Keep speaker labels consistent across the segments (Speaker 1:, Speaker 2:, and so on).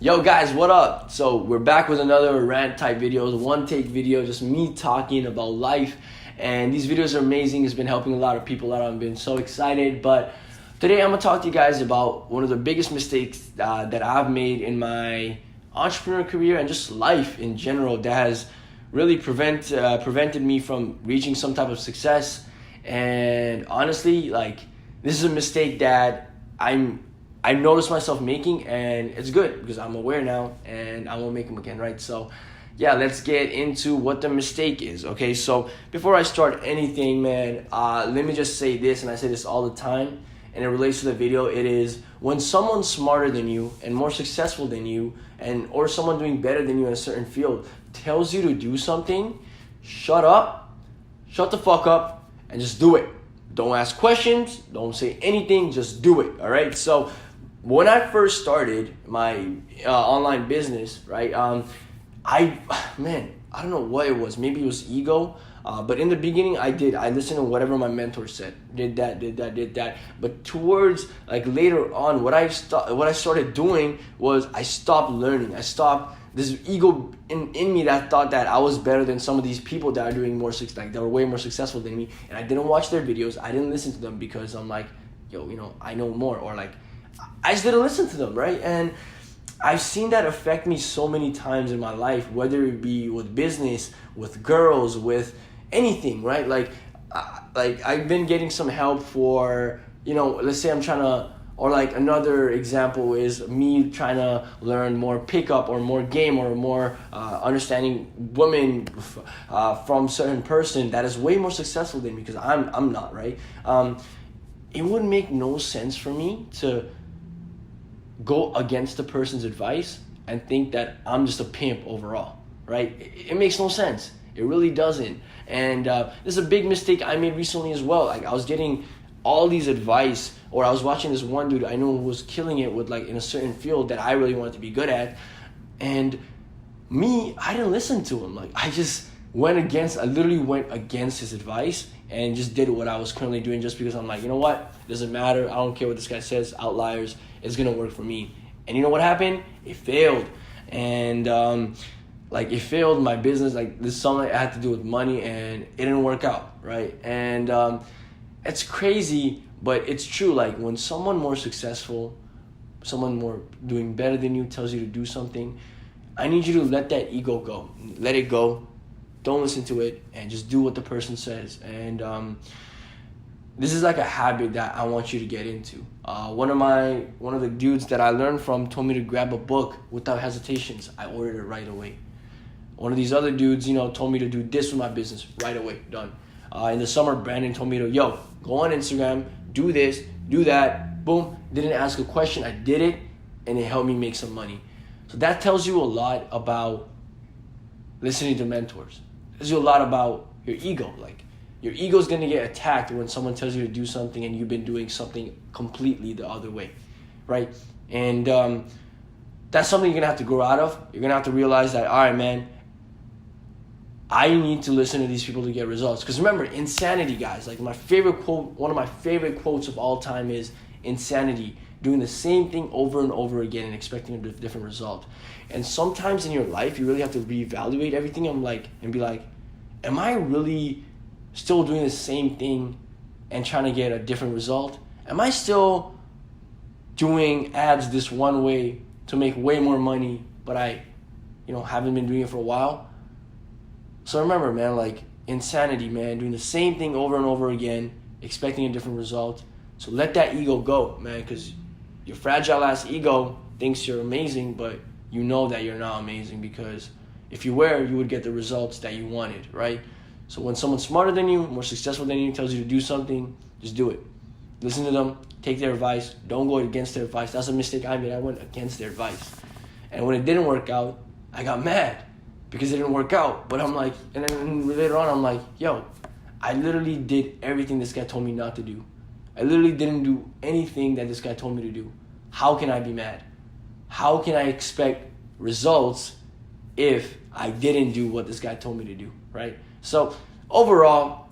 Speaker 1: Yo guys, what up? So we're back with another rant type videos, one take video, just me talking about life. And these videos are amazing. It's been helping a lot of people out. I've been so excited. But today I'm gonna talk to you guys about one of the biggest mistakes that I've made in my entrepreneur career and just life in general that has really prevented me from reaching some type of success. And honestly, like, this is a mistake that I noticed myself making, and it's good because I'm aware now and I won't make them again, right? So yeah, let's get into what the mistake is, okay? So before I start anything, man, let me just say this, and I say this all the time, and it relates to the video. It is when someone smarter than you and more successful than you or someone doing better than you in a certain field tells you to do something, shut the fuck up, and just do it. Don't ask questions, don't say anything, just do it, all right? So when I first started my online business, right, I don't know what it was. Maybe it was ego, but in the beginning I listened to whatever my mentor said. Did that. But towards, like, later on, what I started doing was I stopped learning. I stopped this ego in me that thought that I was better than some of these people that are doing more that were way more successful than me, and I didn't watch their videos. I didn't listen to them because I'm like, yo, I know more, or like, I just didn't listen to them, right? And I've seen that affect me so many times in my life, whether it be with business, with girls, with anything, right? Like I've been getting some help for, let's say I'm trying to, or like another example is me trying to learn more pickup or more game or more understanding women from certain person that is way more successful than me, because I'm not, right? It would make no sense for me to go against the person's advice and think that I'm just a pimp overall, right? It makes no sense. It really doesn't. And this is a big mistake I made recently as well. Like, I was getting all these advice, or I was watching this one dude I know who was killing it with, like, in a certain field that I really wanted to be good at, and I didn't listen to him. Like, I literally went against his advice and just did what I was currently doing, just because I'm like, you know what? It doesn't matter. I don't care what this guy says. Outliers. It's gonna work for me. And you know what happened? It failed. And it failed my business. Like, this is something I had to do with money, and it didn't work out, right? And it's crazy, but it's true. Like, when someone more successful, someone more doing better than you tells you to do something, I need you to let that ego go. Let it go. Don't listen to it, and just do what the person says. And this is like a habit that I want you to get into. One of the dudes that I learned from told me to grab a book without hesitations. I ordered it right away. One of these other dudes, told me to do this with my business right away. Done. In the summer, Brandon told me to, go on Instagram, do this, do that. Boom. Didn't ask a question. I did it, and it helped me make some money. So that tells you a lot about listening to mentors. It tells you a lot about your ego. Like, your ego is going to get attacked when someone tells you to do something and you've been doing something completely the other way, right? And that's something you're going to have to grow out of. You're going to have to realize that, all right, man, I need to listen to these people to get results. Because remember, insanity, guys, like, my favorite quote, one of my favorite quotes of all time is insanity, doing the same thing over and over again and expecting a different result. And sometimes in your life, you really have to reevaluate everything and be like, am I really still doing the same thing and trying to get a different result? Am I still doing ads this one way to make way more money, but I, haven't been doing it for a while? So remember, man, like, insanity, man, doing the same thing over and over again, expecting a different result. So let that ego go, man, because your fragile ass ego thinks you're amazing, but you know that you're not amazing, because if you were, you would get the results that you wanted, right? So when someone smarter than you, more successful than you, tells you to do something, just do it. Listen to them, take their advice, don't go against their advice. That's a mistake I made. I went against their advice. And when it didn't work out, I got mad because it didn't work out. But I'm like, and then later on, I'm like, yo, I literally did everything this guy told me not to do. I literally didn't do anything that this guy told me to do. How can I be mad? How can I expect results if I didn't do what this guy told me to do, right? So overall,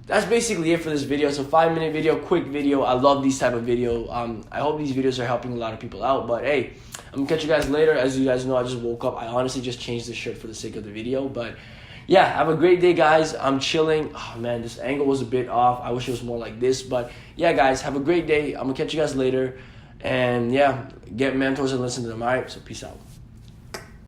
Speaker 1: that's basically it for this video. It's a 5-minute video, quick video. I love these type of video. I hope these videos are helping a lot of people out. But hey, I'm gonna catch you guys later. As you guys know, I just woke up. I honestly just changed the shirt for the sake of the video. But yeah, have a great day, guys. I'm chilling. Oh man, this angle was a bit off. I wish it was more like this. But yeah, guys, have a great day. I'm gonna catch you guys later. And yeah, get mentors and listen to them. All right, so peace out.